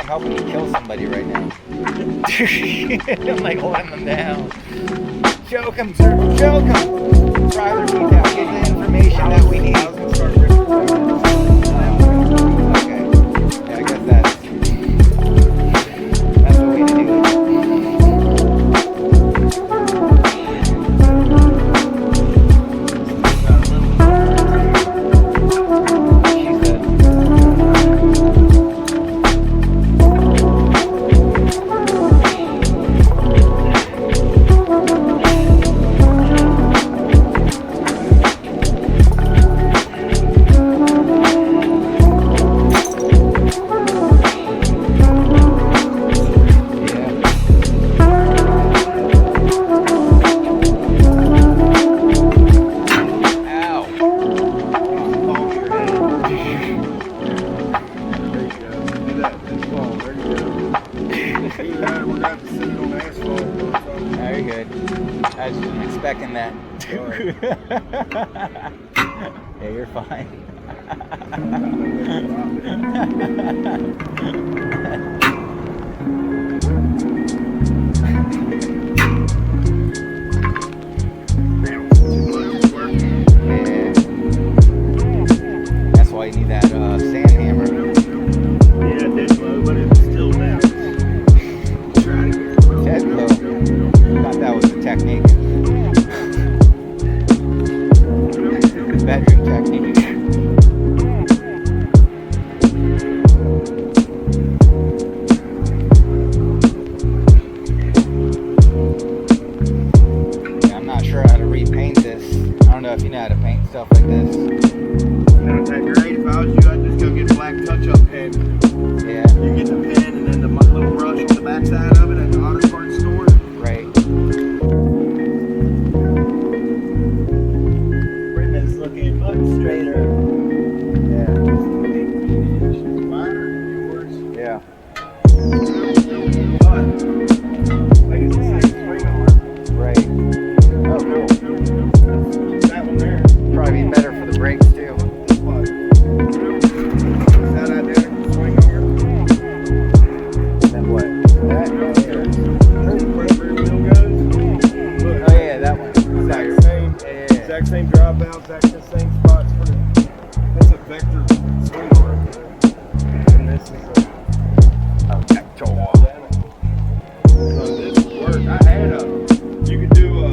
I'm helping to kill somebody right now. I'm like holding them down. Choke him, sir. Choke him. Driver detail. Get the information that we need. Okay. Yeah, I guess that's the way to do it. Very good. I was expecting that. Yeah, you're fine. Yeah. That's why you need that sand hammer. Yeah, it did low, but it's still down. Try to get it. Dead low. Thought that was the technique. Bedroom technique. Yeah, I'm not sure how to repaint this. I don't know if you know how to paint stuff like this. Not that great. If I was you, I'd just go get a black touch-up pen. Yeah. You get the pen and then the little brush on the backside of it at the auto parts store. Right. Brenda's looking much straighter. Yeah. Mine or yours? Yeah. But, like it's the same spring arm. Right. Oh, cool. That one there. Probably be better for the brakes too. What? Is that identical swing arm? Then what? That right there. Where the rear wheel goes? Look. Oh yeah, that one. Exact same drive valve, exact same spots for the, that's a vector swing arm. And this is a vector. So this would work. I had you could do a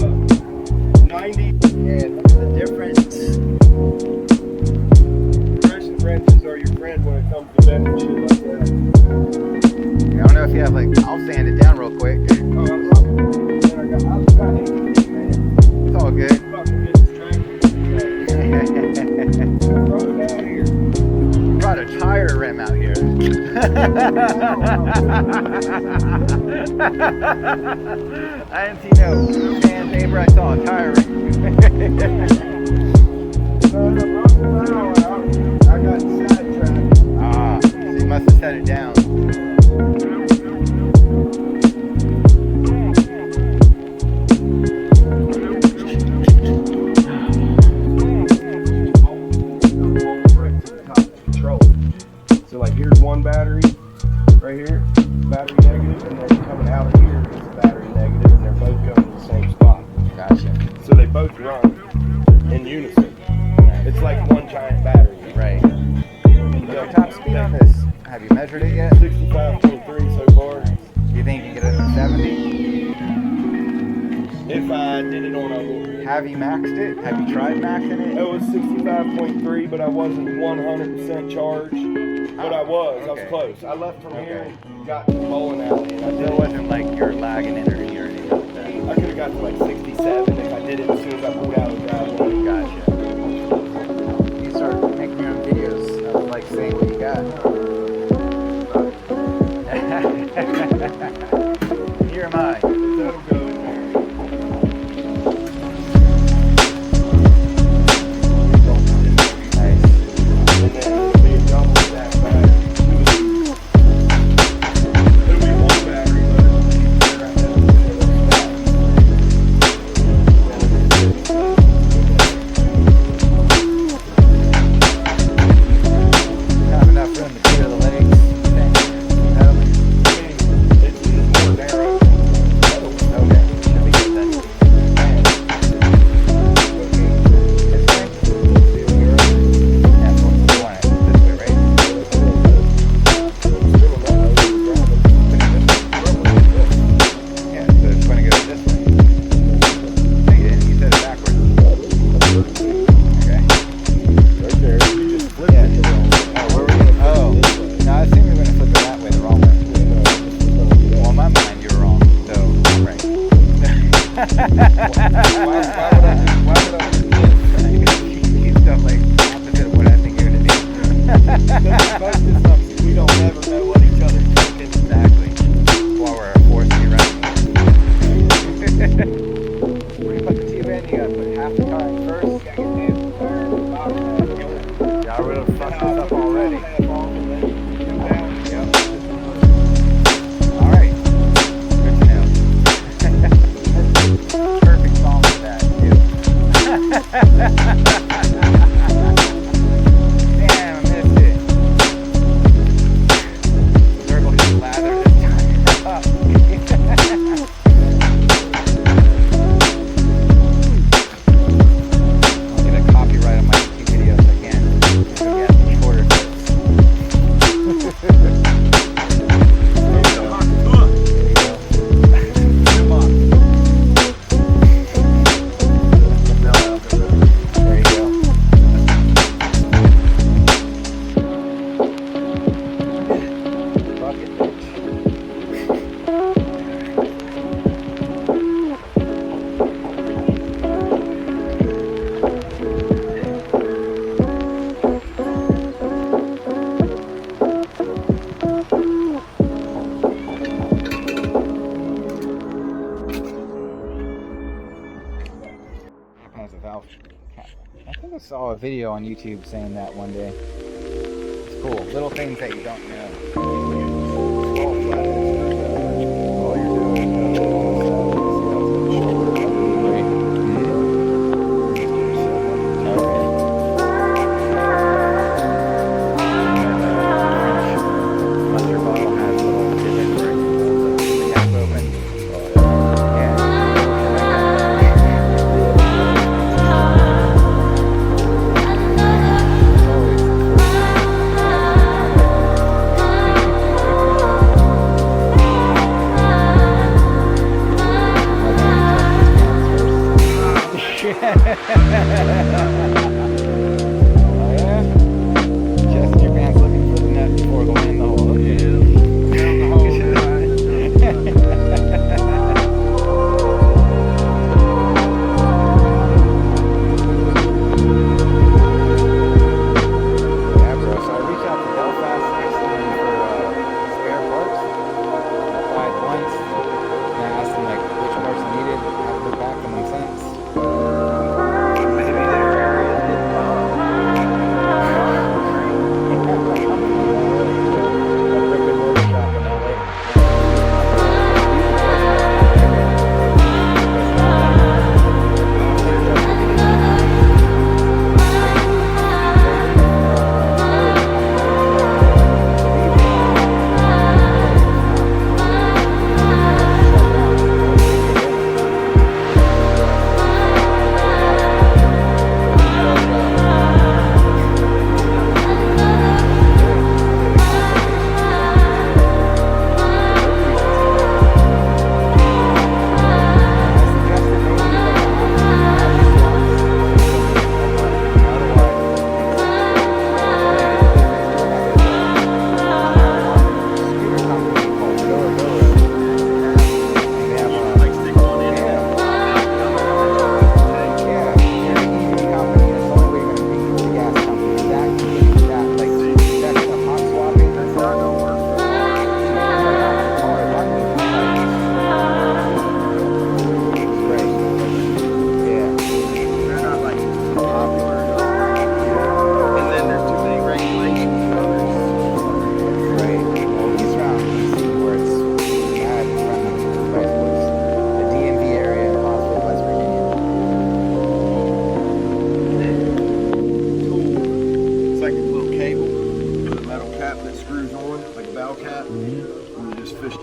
90. Yeah, the difference. Compression wrenches are your friend when it comes to bending shit like that. I don't know if you have like, I'll sand it down real quick. Oh, I've got 80, man. It's all good. Fucking get distracted. Throw it out here. Brought a tire rim out here. I didn't see no sandpaper, I saw a tire rim. I got sidetracked. Ah, so you must have set it down. So like here's one battery right here, battery negative, and then coming out of here is a battery negative, and they're both going to the same spot. Gotcha. So they both run in unison. It's like one giant battery. Right. The top speed on this, have you measured it yet? 65.3 so far. Do you think you can get it to 70? If I did it on a, Have you maxed it? Have you tried maxing it? it was 65.3, but I wasn't 100% charged. But I was Okay. close. I left from here Okay. and got to the bowling alley, and I So did it it. wasn't like you're lagging energy or anything like that. I could have got to like 67 if I did it as soon as I pulled out of the driveway. Gotcha. You start making your own videos of like saying what you got. Here am I. That'll go in there. Nice. And then it'll be a double stack battery. It'll be one battery, but it'll be right now. Have enough room to Why would I do this? You stuff like opposite of what I think you're gonna do. Because most of the time we don't ever know what each other's thinking. Exactly. That's why we're forced to be running. When you put the tube in, you gotta put half the car in first. Yeah, I would have fucked this up already. Yep. Alright. Good to know. Perfect song for that, too. Damn, I missed it. Circle just lather this time. I'll get a copyright on my YouTube videos if I can. It'll get me shorter clips. There you go. Fuck it, bitch. Has a valve cap. I think I saw a video on YouTube saying that one day. It's cool. Little things that you don't know. All you're doing Mustard bottle has little divots where it pulls the cap open. Oh yeah? Chest in your pants looking for the nut before going in the hole. Yeah, bro. So I reached out to Belfast actually for spare parts. I applied once, and I asked them like which parts I needed. I haven't heard back from them since. Maybe their area didn't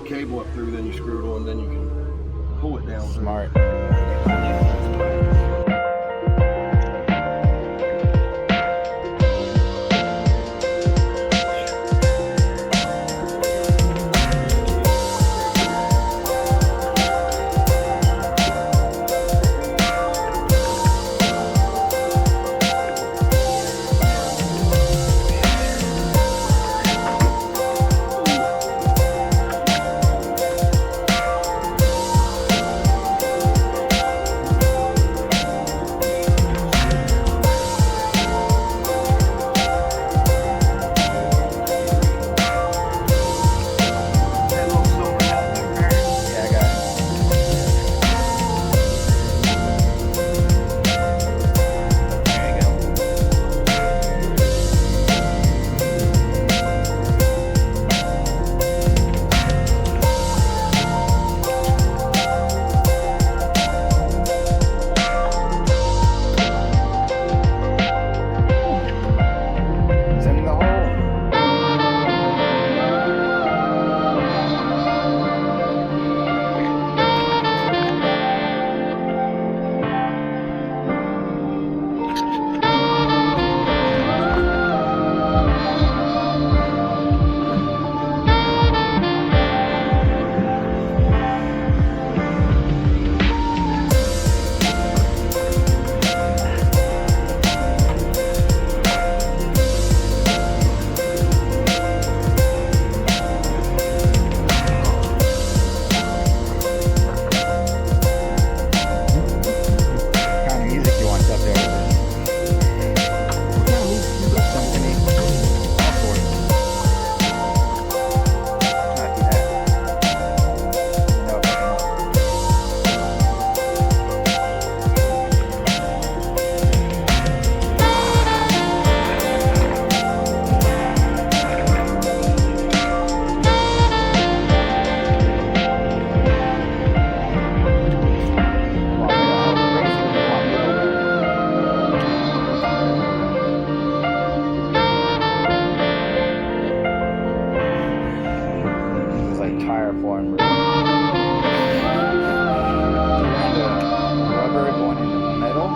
cable up through, then you screw it on, then you can pull it down. Smart. styrofoam. Rubber going into metal.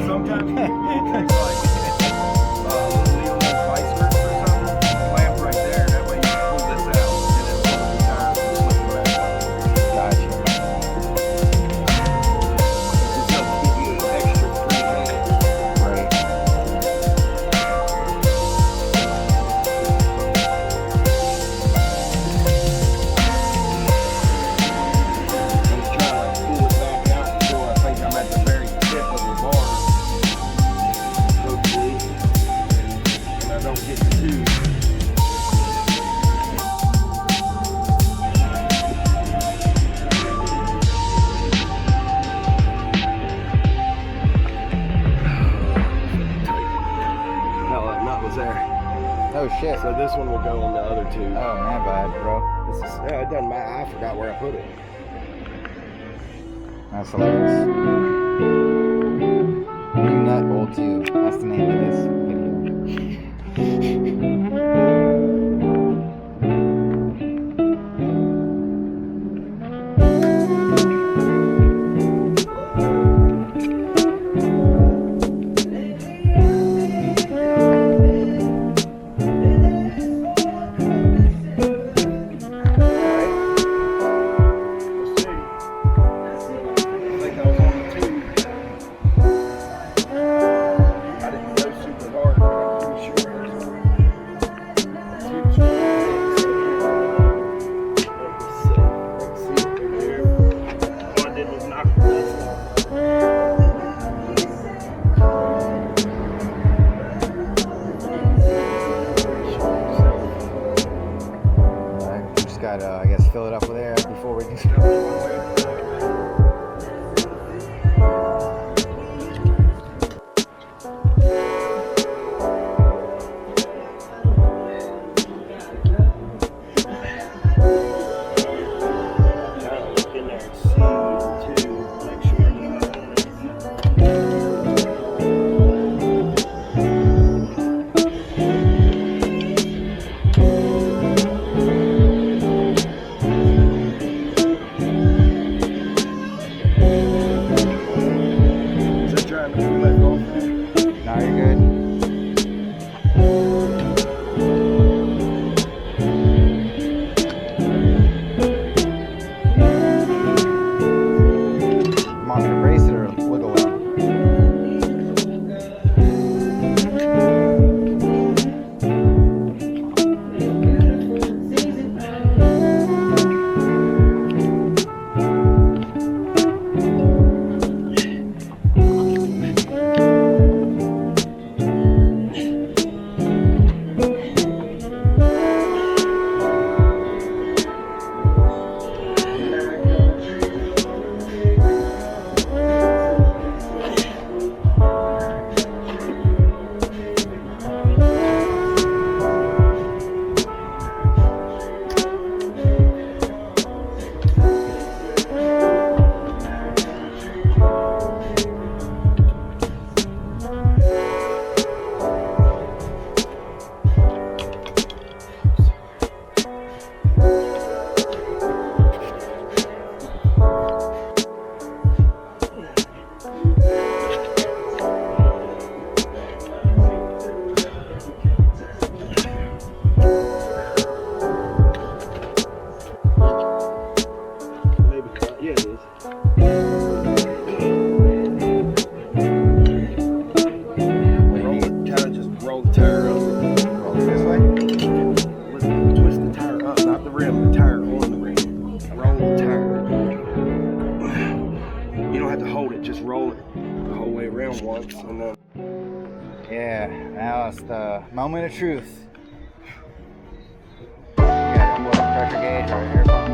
Sometimes you take like little needle nose vice grips or something, clamp right there, that way you can pull this out and then pull the tire and slip the rest out. Gotcha. Just helps give you an extra free hand. Right. I'm just trying to like pull it back out until I think I'm at the very tip of the bar. Hopefully. And I don't get too. No, that nut was there. Oh shit. So this one will go on the other two. Oh, my bad, bro. This is, yeah, it doesn't matter. I forgot where I put it. That's hilarious. New nut, old tube. That's the name of this Let's see. I think I was on the two. I didn't go super hard, but I'm pretty sure it was on. Let's see. Let's see what we do. All I did was knock the dust off. I just gotta, I guess, fill it up with air before we can. Look in there and see too. Make sure is that trying to pull that off there? Now you're good. I'm on to brace it or wiggle it. Maybe not. Yeah, it is. Kind of just roll the tire up. Roll it this way. Twist the tire up, not the rim, the tire on the rim. Roll the tire. You don't have to hold it, just roll it the whole way around once and then. Yeah, now it's the moment of truth. You got a pressure gauge or air pump.